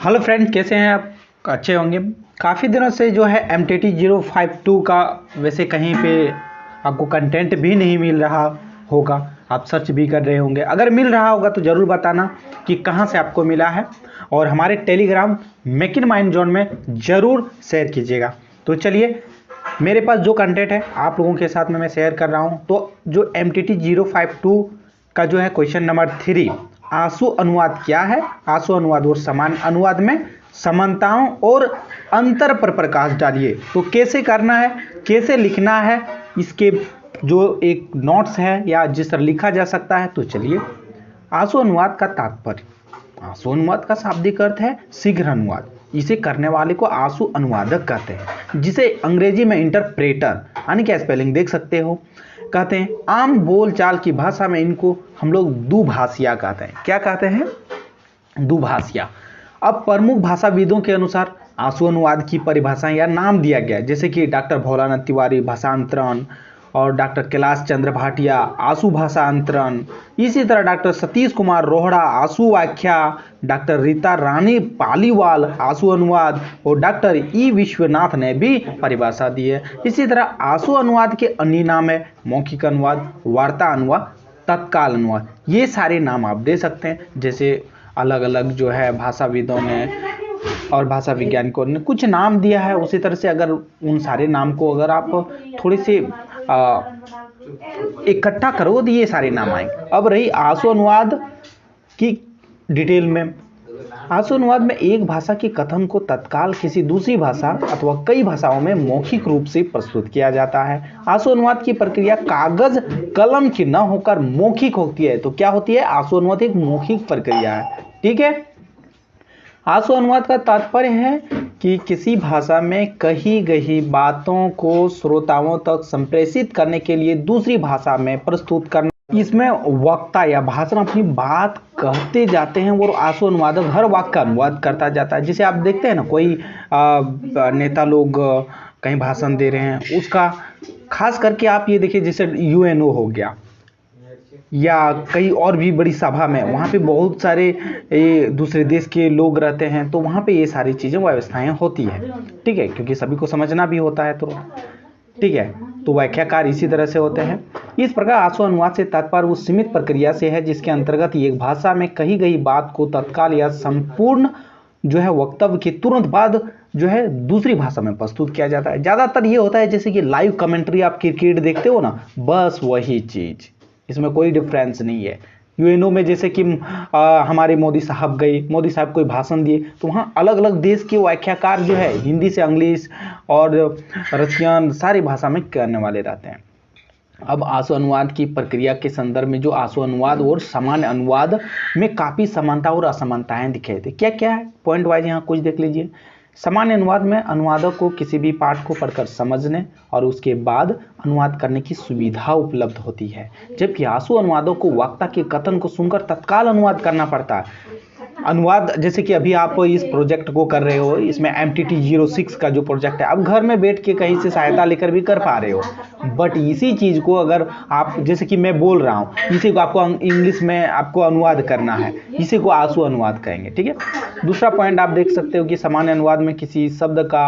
Hello friend, कैसे हैं आप? अच्छे होंगे। काफ़ी दिनों से जो है MTT 052 का वैसे कहीं पे आपको कंटेंट भी नहीं मिल रहा होगा। आप सर्च भी कर रहे होंगे। अगर मिल रहा होगा तो ज़रूर बताना कि कहाँ से आपको मिला है, और हमारे Telegram make in mind zone में ज़रूर शेयर कीजिएगा। तो चलिए, मेरे पास जो कंटेंट है आप लोगों के साथ में मैं शेयर कर रहा हूँ। तो जो MTT 052 का जो है क्वेश्चन नंबर 3, आंसू अनुवाद क्या है, आंसू अनुवाद और समान अनुवाद में समानताओं और अंतर पर प्रकाश डालिए। तो कैसे करना है, कैसे लिखना है, इसके जो एक नोट्स है या जिस तरह लिखा जा सकता है। तो चलिए, आंसू अनुवाद का तात्पर्य, आंसू अनुवाद का शाब्दिक अर्थ है शीघ्र अनुवाद। इसे करने वाले को आंसू अनुवादक कहते हैं, जिसे अंग्रेजी में इंटरप्रेटर यानी क्या स्पेलिंग देख सकते हो कहते हैं। आम बोलचाल की भाषा में इनको हम लोग दुभाषिया कहते हैं। क्या कहते हैं? दुभाषिया। अब प्रमुख भाषाविदों के अनुसार आंसू अनुवाद की परिभाषाएं या नाम दिया गया है, जैसे कि डॉक्टर भोलानाथ तिवारी भाषांतरण, और डॉक्टर कैलाश चंद्र भाटिया आंसू भाषांतरण, इसी तरह डॉक्टर सतीश कुमार रोहड़ा आंसू व्याख्या, डॉक्टर रीता रानी पालीवाल आंसू अनुवाद, और डॉक्टर ई विश्वनाथ ने भी परिभाषा दी है। इसी तरह आंसू अनुवाद के अन्य नाम है मौखिक अनुवाद, वार्ता अनुवाद, तत्काल अनुवाद। ये सारे नाम आप दे सकते हैं, जैसे अलग अलग जो है भाषाविदों ने और भाषा वैज्ञानिकों ने कुछ नाम दिया है। उसी तरह से अगर उन सारे नाम को अगर आप थोड़े से इकट्ठा करो तो ये सारे नाम आएंगे। अब रही आंसू अनुवाद की डिटेल में। आंसू अनुवाद में एक भाषा के कथन को तत्काल किसी दूसरी भाषा अथवा कई भाषाओं में मौखिक रूप से प्रस्तुत किया जाता है। आंसू अनुवाद की प्रक्रिया कागज कलम की न होकर मौखिक होती है। तो क्या होती है? आंसू अनुवाद एक मौखिक प्रक्रिया है। ठीक है। आंसू अनुवाद का तात्पर्य है कि किसी भाषा में कही गई बातों को श्रोताओं तक संप्रेषित करने के लिए दूसरी भाषा में प्रस्तुत करना। इसमें वक्ता या भाषण अपनी बात कहते जाते हैं और आंसू अनुवादक हर वाक्य का अनुवाद करता जाता है। जिसे आप देखते हैं ना, कोई नेता लोग कहीं भाषण दे रहे हैं, उसका खास करके आप ये देखिए, जैसे UNO हो गया या कई और भी बड़ी सभा में, वहाँ पे बहुत सारे दूसरे देश के लोग रहते हैं, तो वहाँ पे ये सारी चीज़ें व्यवस्थाएं होती है। ठीक है, क्योंकि सभी को समझना भी होता है। तो ठीक है, तो व्याख्याकार इसी तरह से होते हैं। इस प्रकार आंसू अनुवाद से तात्पर्य उस सीमित प्रक्रिया से है जिसके अंतर्गत एक भाषा में कही गई बात को तत्काल या संपूर्ण जो है वक्तव्य के तुरंत बाद जो है दूसरी भाषा में प्रस्तुत किया जाता है। ज़्यादातर ये होता है जैसे कि लाइव कमेंट्री आप क्रिकेट देखते हो ना, बस वही चीज़, इसमें कोई डिफरेंस नहीं है। UNO में जैसे कि हमारे मोदी साहब गए, मोदी साहब कोई भाषण दिए, तो वहाँ अलग अलग देश के व्याख्याकार जो है हिंदी से इंग्लिश और रशियन सारी भाषा में करने वाले रहते हैं। अब आंसू अनुवाद की प्रक्रिया के संदर्भ में जो आंसू अनुवाद और सामान्य अनुवाद में काफ़ी समानता और असमानताएं दिखाई थे। क्या क्या है, पॉइंट वाइज यहाँ कुछ देख लीजिए। सामान्य अनुवाद में अनुवादक को किसी भी पाठ को पढ़कर समझने और उसके बाद अनुवाद करने की सुविधा उपलब्ध होती है, जबकि आंसू अनुवादक को वक्ता के कथन को सुनकर तत्काल अनुवाद करना पड़ता है। अनुवाद जैसे कि अभी आप इस प्रोजेक्ट को कर रहे हो, इसमें MTT 06 का जो प्रोजेक्ट है, आप घर में बैठ के कहीं से सहायता लेकर भी कर पा रहे हो। बट इसी चीज़ को अगर आप, जैसे कि मैं बोल रहा हूँ, इसी को आपको इंग्लिश में आपको अनुवाद करना है, इसी को आंसू अनुवाद कहेंगे। ठीक है। दूसरा पॉइंट आप देख सकते हो कि सामान्य अनुवाद में किसी शब्द का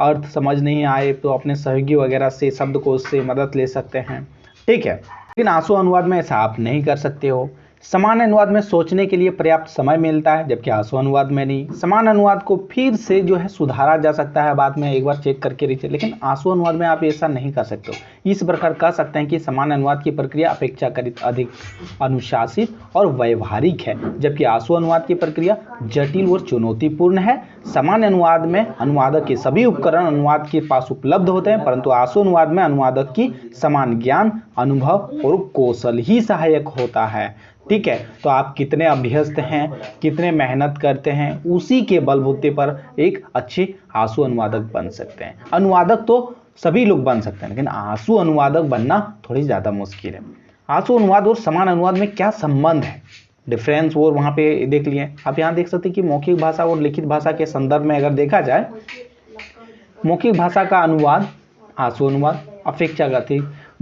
अर्थ समझ नहीं आए तो अपने सहयोगी वगैरह से शब्दकोश से मदद ले सकते हैं। ठीक है, लेकिन आंसू अनुवाद में ऐसा आप नहीं कर सकते हो। समान अनुवाद में सोचने के लिए पर्याप्त समय मिलता है, जबकि आंसू अनुवाद में नहीं। समान अनुवाद को फिर से जो है सुधारा जा सकता है, बाद में एक बार चेक करके रीचे, लेकिन आंसू अनुवाद में आप ऐसा नहीं कर सकते हो। इस प्रकार कह सकते हैं कि समान अनुवाद की प्रक्रिया अपेक्षाकृत अधिक अनुशासित और व्यवहारिक है, जबकि आंसू अनुवाद की प्रक्रिया जटिल और चुनौतीपूर्ण है। समान अनुवाद में अनुवादक के सभी उपकरण अनुवाद के पास उपलब्ध होते हैं, परंतु आंसू अनुवाद में अनुवादक की समान ज्ञान, अनुभव और कौशल ही सहायक होता है। ठीक है, तो आप कितने अभ्यस्त हैं, कितने मेहनत करते हैं, उसी के बलबूते पर एक अच्छे आंसू अनुवादक बन सकते हैं। अनुवादक तो सभी लोग बन सकते हैं, लेकिन आंसू अनुवादक बनना थोड़ी ज़्यादा मुश्किल है। आंसू अनुवाद और समान अनुवाद में क्या संबंध है, डिफरेंस और वहाँ पे देख लिए। आप यहाँ देख सकते हैं कि मौखिक भाषा और लिखित भाषा के संदर्भ में अगर देखा जाए, मौखिक भाषा का अनुवाद आंसू अनुवाद अपेक्षाकृत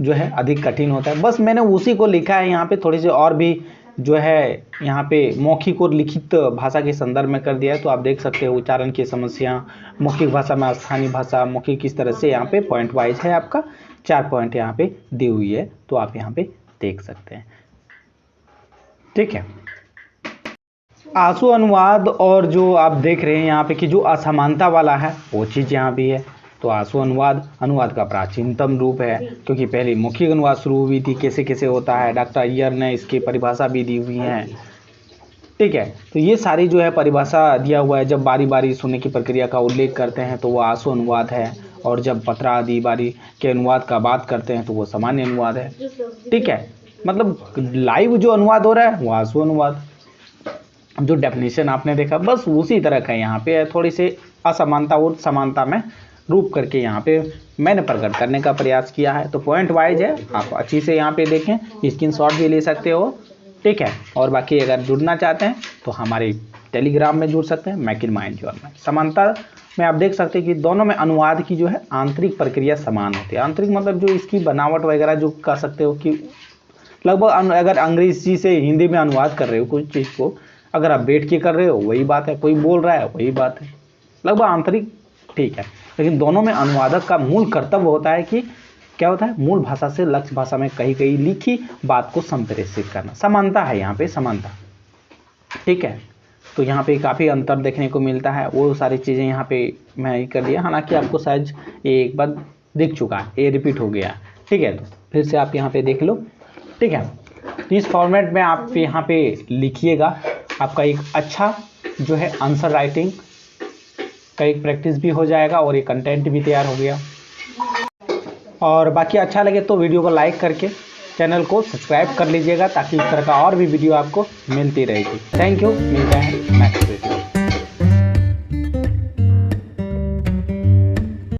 जो है अधिक कठिन होता है। बस मैंने उसी को लिखा है यहाँ पे, थोड़ी सी और भी जो है यहाँ पे मौखिक और लिखित भाषा के संदर्भ में कर दिया है। तो आप देख सकते हो उच्चारण की समस्या, मौखिक भाषा में स्थानीय भाषा, मौखिक किस तरह से यहाँ पे पॉइंट वाइज है, आपका 4 पॉइंट यहाँ पे दी हुई है, तो आप यहाँ पे देख सकते हैं। ठीक है, आंसू अनुवाद और जो आप देख रहे हैं यहाँ पे कि जो असमानता वाला है वो चीज़ यहाँ भी है। तो आंसू अनुवाद का प्राचीनतम रूप है, क्योंकि पहले मौखिक अनुवाद शुरू हुई थी। कैसे कैसे होता है, डॉक्टर अय्यर ने इसकी परिभाषा भी दी हुई है। ठीक है, तो ये सारी जो है परिभाषा दिया हुआ है। जब बारी बारी सुनने की प्रक्रिया का उल्लेख करते हैं तो वो आंसू अनुवाद है, और जब पत्रा आदि बारी के अनुवाद का बात करते हैं तो वो सामान्य अनुवाद है। ठीक है, मतलब लाइव जो अनुवाद हो रहा है वो आंसू अनुवाद। जो डेफिनेशन आपने देखा बस उसी तरह का यहाँ पे है, थोड़ी सी असमानता और समानता में रूप करके यहाँ पे मैंने प्रकट करने का प्रयास किया है। तो पॉइंट वाइज है, आप अच्छी से यहाँ पे देखें, स्क्रीनशॉट भी ले सकते हो। ठीक है, और बाकी अगर जुड़ना चाहते हैं तो हमारे टेलीग्राम में जुड़ सकते हैं, मेक इन माइंड जोन में। समानता में आप देख सकते हैं कि दोनों में अनुवाद की जो है आंतरिक प्रक्रिया समान होती है। आंतरिक मतलब जो इसकी बनावट वगैरह जो कह सकते हो कि लगभग अगर अंग्रेजी से हिंदी में अनुवाद कर रहे हो कोई चीज़ को, अगर आप बैठ के कर रहे हो वही बात है, कोई बोल रहा है वही बात है, लगभग आंतरिक ठीक है। लेकिन दोनों में अनुवादक का मूल कर्तव्य होता है कि क्या होता है, मूल भाषा से लक्ष्य भाषा में कहीं कहीं लिखी बात को संप्रेषित करना। समानता है यहाँ पे, समानता। ठीक है, तो यहाँ पे काफ़ी अंतर देखने को मिलता है, वो सारी चीज़ें यहाँ पे मैं कर दिया। हालांकि आपको शायद एक बार दिख चुका है, ये रिपीट हो गया। ठीक है, तो फिर से आप यहाँ पे देख लो। ठीक है, तो इस फॉर्मेट में आप यहाँ पे लिखिएगा, आपका एक अच्छा जो है आंसर राइटिंग का एक प्रैक्टिस भी हो जाएगा और एक कंटेंट भी तैयार हो गया। और बाकी अच्छा लगे तो वीडियो को लाइक करके चैनल को सब्सक्राइब कर लीजिएगा, ताकि इस तरह का और भी वीडियो आपको मिलती रहेगी। थैंक यू, मिलते हैं नेक्स्ट।